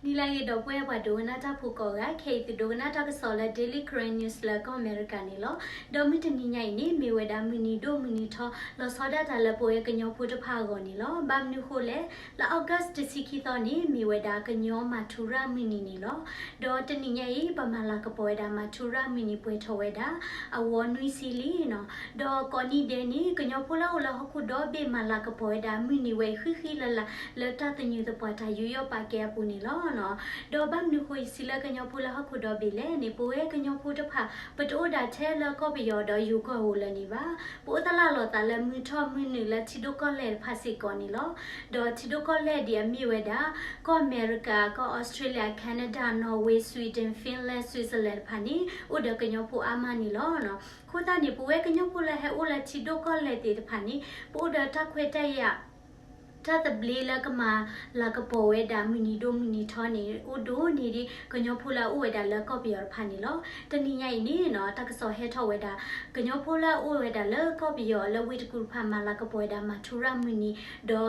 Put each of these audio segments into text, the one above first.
နီလာရဲ့တော့ပွဲဘွားဒိုနာတာဖူကောကခေတီဒိုနာတာကဆော်လာ Daily Current News လာကောအမေရိကန်နီလောဒေါ်မီတနီညိုင်နေမေဝဒါမီနီဒိုမီနီထောလောဆော်ဒါတာလပွဲကညောဖူတဖာကောနီလောဘမ်နူခိုလေလာအော့ဂတ်တစီခီတော်နေမေဝဒါကညောမာထူရာမီနီနီလောဒေါ်တနီညိုင်ပမာလာကပွဲဒါမာထူရာမီနီပွဲထောဝဲဒါအဝနွီစီလီနော်ဒေါ်ကောနီဒဲနီကညောဖူလာဟလာခုဒေါ်ဘေမာလာကပွဲဒါမီနီဝဲခိလလာလတာတညူတပွားတာယူယောပါကဲပူနီလောနော်ဒေါ်ဘမ်နူခိုစီလာကညောဖူလာခုဒေါ်ဘီလေနေပွဲကညောဖူတဖာပတိုးဒါချဲလာကောပယောဒေါ်ယူကောဟိုလနေပါပိုတလာလောတလမီထောမီနီလာချီဒိုကောလေဖာစီကောနီလောဒေါ်ချီဒိုကောလေဒီအမီဝဲဒါကောအမေရိကာကောဩစတြေးလျကနေဒါနော်ဝေးဆွီဒင်ဖင်လန်ဆွစ်ဇာလန်ဖာနီဥဒကညောဖူအာမနီလောနော်ခိုတာနေပွဲကညောဖူလာဟဲအိုလာချီဒိုကောလေတေတဖာနီပိုဒါတခွေတဲ့ရถ้าตะเบลละกมาละกะปอเวดามินิโดมินิทอนี่อุโดนี่ดิกะญอพูลาอุเวดาละก็เปียรพานี่ลอตะนี่ใหญ่นี่เนาะตะกะซอเฮทอเวดากะญอพูลาอุเวดาละก็เปียละวิตกุพามาละกะปอเวดามาทุรามินิดอ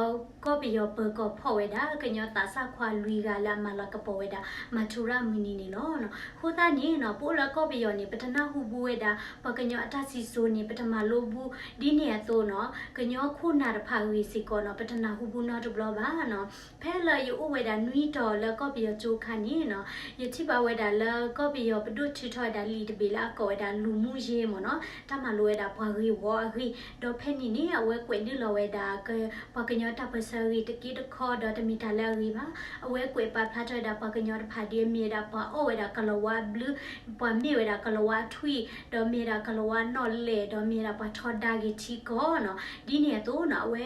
ก็เปียเปก็พอเวดากะญอตาซาควาลุยกาละมาละกะปอเวดามาทุรามินินี่ลอเนาะโคตานี่เนาะปูละก็เปียนี่ปะทนาหูบูเวดาปะกะญออะตาซิโซนี่ปะทมาโลบูดิเนี่ยโตเนาะกะญอคูนาตะพาวีสิกอเนาะปะทนาหูบูเนาะตุบลอနော်ဖဲလာယူဝဲတာနွီတော်လကော့ပီယချိုခါနီနော်ယတိပါဝဲတာလကော့ပီယပဒုချီထော်တာလီတပီလာကောဝဲတာလူမှုရေးမနော်တမလိုဝဲတာဘွာရီဝါရီဒေါ်ဖဲနီနီအဝဲကွယ်နီလောဝဲတာကပကညောတပစရီတကီတခေါ်ဒေါ်တမီတာလာရီပါအဝဲကွယ်ပါဖလာထော်တာပကညောတဖာဒီမြေတာပါအိုဝဲတာကလောဝါဘလူးပွာမြေဝဲတာကလောဝါထွီဒေါ်မြေတာကလောဝါနော်လေဒေါ်မြေတာပါထော်တာကြီးချီကောနော်ဒီနေတော့နော်အဝဲ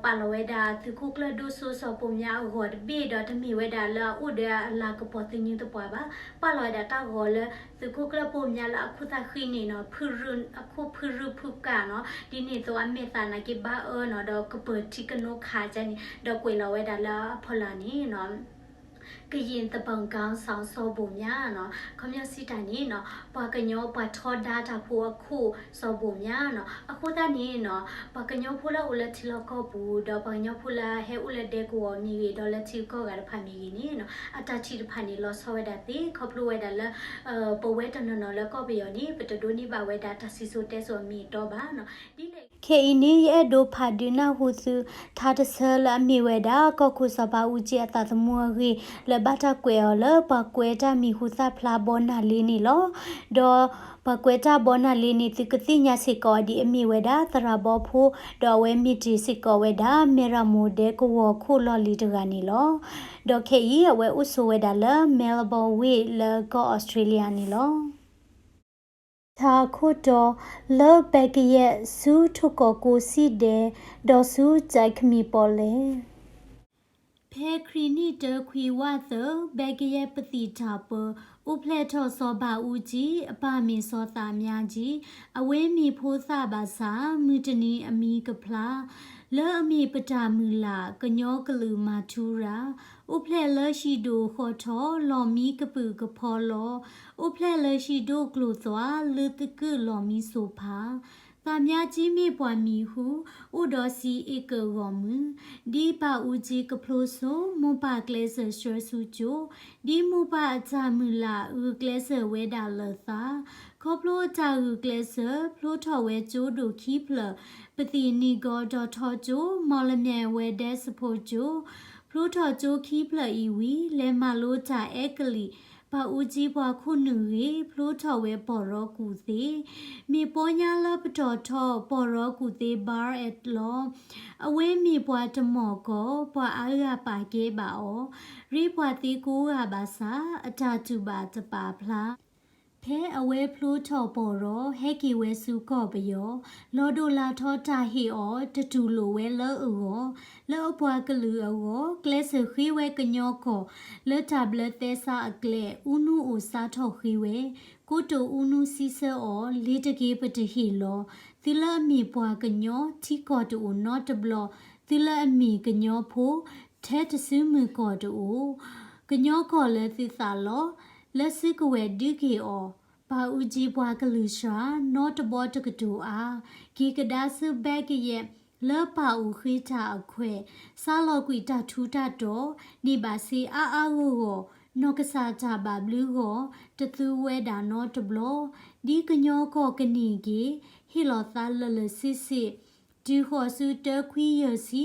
ပါလဝဲတာသူခုကလဒုဆူဆောပုံများဟောဘေးတော့တမီဝဲတာလာဥဒလာကပေါ်တင်င်းတပွားပါပါလဝဲတာတာဟောလေသူခုကလပုံများလာအခုတာခိနေနော်ဖရုအခုဖရုဖုကနော်ဒီနေတော့အမေတာနာကေဘာနော်တော့ကပတိကနိုခါကြနေတော့ကွေလဝဲတာလာဖလာနေနော်ကရင်တပံကောင်းဆောင်စောပုံများနော်ခမရစီတိုင်နေနော်ပကညောပထောဒါတာဖို့အခုစောပုံများနော်အခုတနေနော်ပကညောဖူလာဦးလက်ချီလောက်ကောဘူးတော့ပကညောဖူလာဟဲဦးလက်တဲ့ကိုမြေရီတော့လက်ချီကောကရဖာမြေကြီးနေနော်အတချီတဖာနေလောဆောဝဲတာတေခေါပလိုဝဲတာလပဝဲတနော်လက်ကောပယောနေပတဒိုနေပါဝဲတာတစီဆိုတဲဆိုမြေတော့ပါနော်ဒီလေခေအင်းနီရဲ့ဒိုဖာဒီနာဟုစုသာတဆလာမြေဝဲတာကောခုစပါဦးကြီးအတသမွားကြီးလဘတာကွယ်လပကွယ်တာမီဟုသဖလာဘောနာလီနီလောဒေါ်ပကွယ်တာဘောနာလီနီတိကတိညာစီကောဒီအမီဝဲတာသရဘောဖိုဒေါ်ဝဲမီတီစီကောဝဲတာမေရမိုဒဲကိုဝခုလော်လီတကနီလောဒေါ်ခေဤဝဲဥဆိုဝဲတာလမဲလ်ဘောဝေလကောဩစတြေးလျနီလောသာခုတော်လောဘကရဲ့စူးထုကောကိုစီတဲ့ဒေါ်စူးကြိုက်ခမီပေါ်လေဖဲခရီနီတခွေဝသဘကရဲ့ပတိတာပဥဖလက်ထောစောပါဦးကြီးအပမင်းစောတာများကြီးအဝဲမီဖိုးစပါစာမူတနီအမီကဖလာလောအမီပတာမူလာကညောကလူမာထူရာဥဖလက်လရှိဒိုခေါ်ထောလော်မီကပူကဖောလောဥဖလက်လရှိဒိုကလူသွားလူတကလော်မီဆိုဖာတာမြကြီးမိပွားမီဟုဥဒေါ်စီဧကရောမူဒီပါဦးကြီးကဖလိုဆိုမွန်ပါကလဲဆဆွဲစုချိုဒီမူပါအချမူလာဥကလဲဆဝဲဒါလသာခေါပလိုချာဥကလဲဆဖလိုထော်ဝဲကျိုးဒိုခီဖလပတိနီဂေါ်ဒေါ်ထော်ကျိုမော်လမြန်ဝဲဒဲစဖို့ကျိုဖလိုထော်ကျိုခီဖလဤဝီလဲမလိုချာအဲကလီပါဦးကြီးဘွားခုနူရေဖလိုထော်ဝဲပေါ်ရောကူသေးမြေပေါ်ညာလပတော်ထော်ပေါ်ရောကူသေးဘာအက်လောအဝဲမြေဘွားတမော်ကောဘွားအားရပါကေပါဩရိဘွားတီကိုကပါစာအတာတူပါတပါဖလားဖဲအဝဲဖလိုထော်ပေါ်ရောဟဲကီဝဲစုကောပယောလော်ဒိုလာထောတာဟီအောတတူလိုဝဲလောအောလောဘွားကလူအောကလဲဆခီဝဲကညောကောလတဘလတဲဆာအကလဲဥနူအိုစာထောခီဝဲကိုတိုဥနူစီဆအောလေတကေပတဟီလောသီလာမီဘွားကညောချီကောတိုနော့တဘလသီလာမီကညောဖိုထဲတဆူမီကောတိုကညောကောလဲသီစာလောလက်စစ်ကွယ်ဒီကေအောပါဦးကြီးဘွားကလူရှာနော့တဘောတကတူအားဂီကဒါဆဘက်ကရဲ့ เลป่าอุคิจาเควซาลอกุยตาทูตาโตนิบาซีอาโกนอกซาจาบาบลูโกตะตูเวดานอตบลอดีกญอโกกนีกีฮิลอตาลลซิซิดูขอสูเตควียซี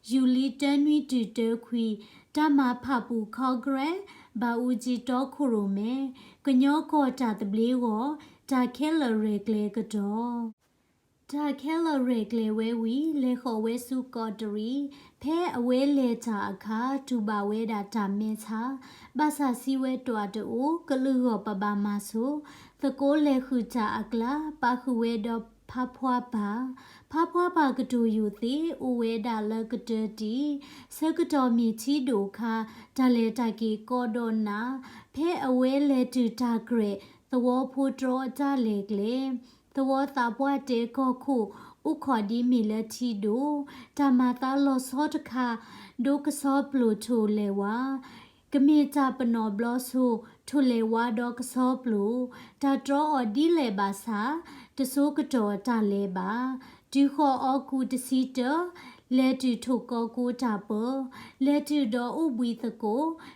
ยูลิตนวีดูเตควีตามาพาปูคอเกรบาอูจิโตคุโรเมกญอโกตาตบลีโกตาเคลเรกเลกดอตาเคลเรกเลเววีเลขอเวสุกอตรีเพอเวเลตาอาคาตูบาเวดาตาเมชาบาซาซีเวตัวตโอกลือปบามาสุตะโกเลขุจาอักลาปาคุเวดพาพวาปากระดูอยู่ตีอุเวดาเลกเตตีเซกตอมีชีดูคาดาเลตากีโกโดนาเพอเวเลตูตาเกรตวพูโตรจาเลกเลตัวตาบวเตก็คู่อุขอดีมีเลทีดูตามาตาลอซอตคาดูกซอปลูทูเลวากมีจาปนอบลอสูทุเลวาดอกซอปลูตาตรอดีเลบาซาตะซูกโตตาเลบาดูขออกูตซีเตเลตูถูกกอกูตาเปเลตูดออุบิตโก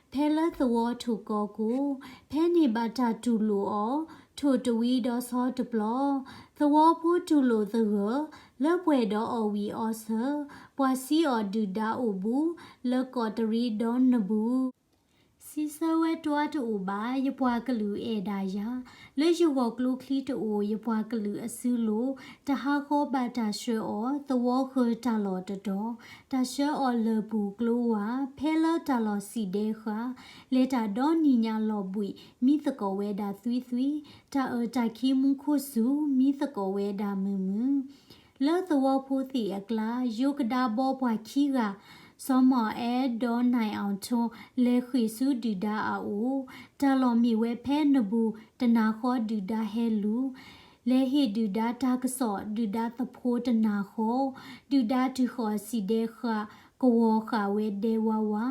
เพลตวถูกกอกูเพนิบาตาตูลูอထိုတဝီတော့စောတပလောသဝဖို့တူလို့သရလက်ပွဲတော့အဝီအောဆာပွာစီအော်ဒူဒါအိုဘူးလက်ကော်တရီဒွန်နဘူးစီဆဝဲတွားတူဘာရပွားကလူအေဒါယာလက်ရဝကလူခလီတူရပွားကလူအဆူလို့တဟာခောဘတာရွှေအောသဝခောတလော်တတော်တရွှေအော်လဘူးကလိုဝါဖဲလာတလော်စီဒေခါလေတာဒေါနီညာလော်ပွီမိသကောဝဲဒါသွီတာတာခီမှုခုစုမိသကောဝဲဒါမမလဲသဝဖို့စီအကလာယုကဒါဘောပွားခီကစောမအဲဒေါ်နိုင်အောင်ချုံလေခွေစုဒူဒါအိုတလော်မီဝဲဖဲနဘူးတနာခောဒူဒါဟဲလူလေဟီဒူဒါတာကစောဒူဒါသဖိုးတနာခောဒူဒါတူခောစီဒေခါကိုဝခဝဲဒေဝဝါ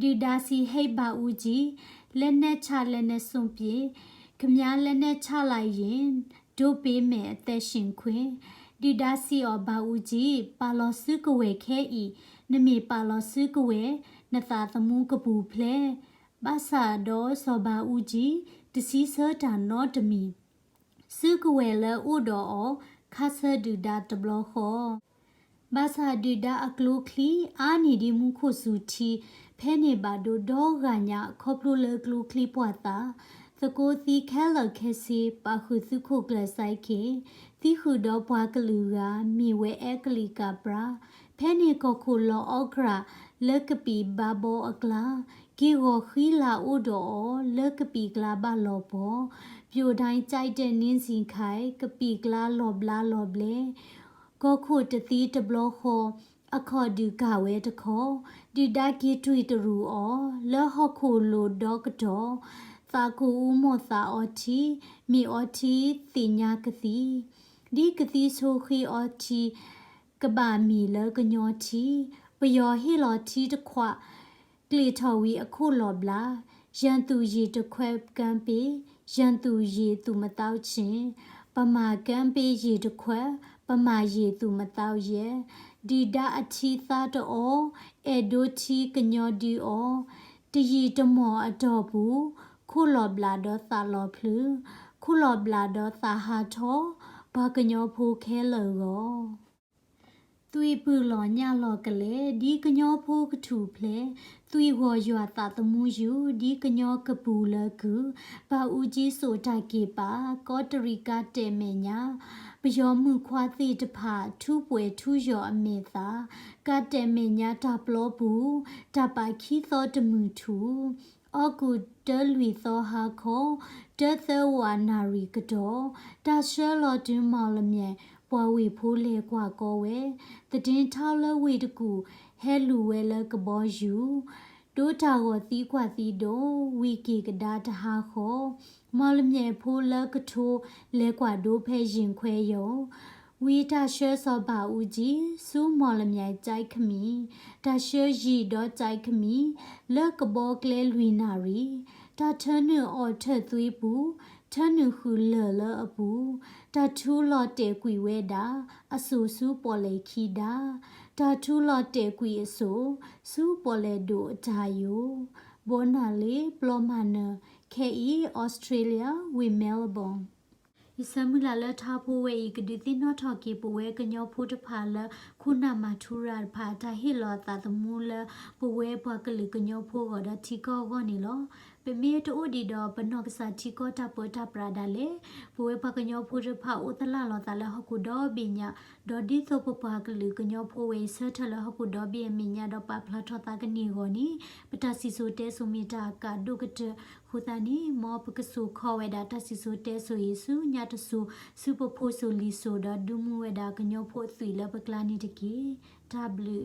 ဒူဒါစီဟိဘာဦးကြီးလက်နဲ့ချလက်နဲ့စွန့်ပြေခမည်းလက်နဲ့ချလိုက်ရင်ဒိုပေးမယ်အသက်ရှင်ခွင့်ဒီဒါစီအောဘာဦးကြီးပါလောစုကဝဲခဲဤနမေပါလောစုကဝဲနသာသမှုကပူဖလဲဘာသာတော့စောဘာဦးကြီးတစီဆာတာနော့တမီစုကဝဲလဲဥတော်ခါဆာဒူဒါတဘလခောဘာသာဒူဒါအကလုခလီအာနီဒီမှုခုစုတီဖဲနေပါဒိုဒေါဂညာခေါပလူလကလုခလီပွားတာသကိုသီခဲလခဲစီပါခုစုခုကလဆိုင်ကေသီခုတော့ဘွားကလူကမြေဝဲအကလီကပရာဖဲနေကခုလောအော့ဂရာလက်ကပီဘာဘောအကလာဂီကိုခီလာဥတော်လက်ကပီကလာဘာလောဘောပြိုတိုင်းကြိုက်တဲ့နင်းစီခိုင်ကပီကလာလောဘလာလောဘလေကိုခုတသီတဘလခောအခေါ်ဒီကဝဲတခောဒီဒါကီထွေတရူအောလဟခုလိုဒေါကတော်သာကူမောသာအော်တီမီအော်တီတင်ညာကတိဒီကတိဆိုခီအော်တီကဘာမီလကညောတီပယောဟီလော်တီတခွကလီထော်ဝီအခုလော်ဘလာရန်သူရီတခွဲကံပေရန်သူရီသူမတောက်ချင်းပမာကံပေရီတခွဲပမာရီသူမတောက်ရဲ့ဒီဒါအချီသာတော်အေဒိုတီကညောဒီအောတရီတမောအတော်ဘူးခုလော်ဘလာတော့သာလော်ဖလူခုလော်ဘလာတော့သာဟာထောဘာကညောဖိုခဲလောသွေပူလော်ညလော်ကလေးဒီကညောဖိုကထူဖလေသွေဟောရွာတာတမှုယူဒီကညောကပူလကူဘာဦးကြီးဆိုတိုက်ကပါကောတရီကတဲမေညာပယောမှုခွာသိတဖထူပွဲထူရောအမေသာကတဲမေညာတာပလောဘူးတပိုက်ခီသောတမှုထူအကူတလွီသောဟာခောတသဝနာရီကတော်တရှဲလော်တွင်မော်လမြေပွားဝေဖိုးလေကွာကောဝဲတည်င်းထောက်လဝေတကူဟဲလူဝဲလကဘောယူဒိုတာကိုသီးကွာသီးတော့ဝီကီကဒါတဟာခောမော်လမြေဖိုးလကထိုးလဲကွာဒိုဖဲရင်ခွဲယောဝီတာရှဲစောပါဦးကြီးစူးမော်လမြိုင်ကြိုက်ခမီတာရှဲရီတော့ကြိုက်ခမီလက်ကဘောကလဲလွီနာရီတာထနအော်ထက်သွေးဘူး ท่านึคือเลอเลออปูตาทูลอเตกุยเวดาอสูสูปอเลคีดาตาทูลอเตกุยอสูสูปอเลโดจายุโบนาเลปลอมันเนเคอีออสเตรเลียวิเมลบอนอิสมุลาเลทาพูเวอีกดิตินอทอกีปูเวกญอพูทพาลคุณามาทุราพาตาฮิลอตาตมูลปูเวปากลิกญอพูกอดทิกอกอนิลอเปเมตโอดีดอปนอกสาทิกอตาปตาปราดาเลปูเวปากญอพูทพาอุตลาลอตาลฮกุดอบิญญาดอดิโตปปากลิกญอพูเวเซทลฮกุดอบิมิญญาดอปาพลาทตากนีกอนีปตาสิโซเตสุมิตากาดุกเตခုတန်နီမောပကဆူခေါ်ဝဲတာတဆီဆူတဲဆူယေစုညတဆူစူပဖိုဆူလီဆိုဒဒူမူဝဲတာကညောဖို့သီလပကလာနီတကီ W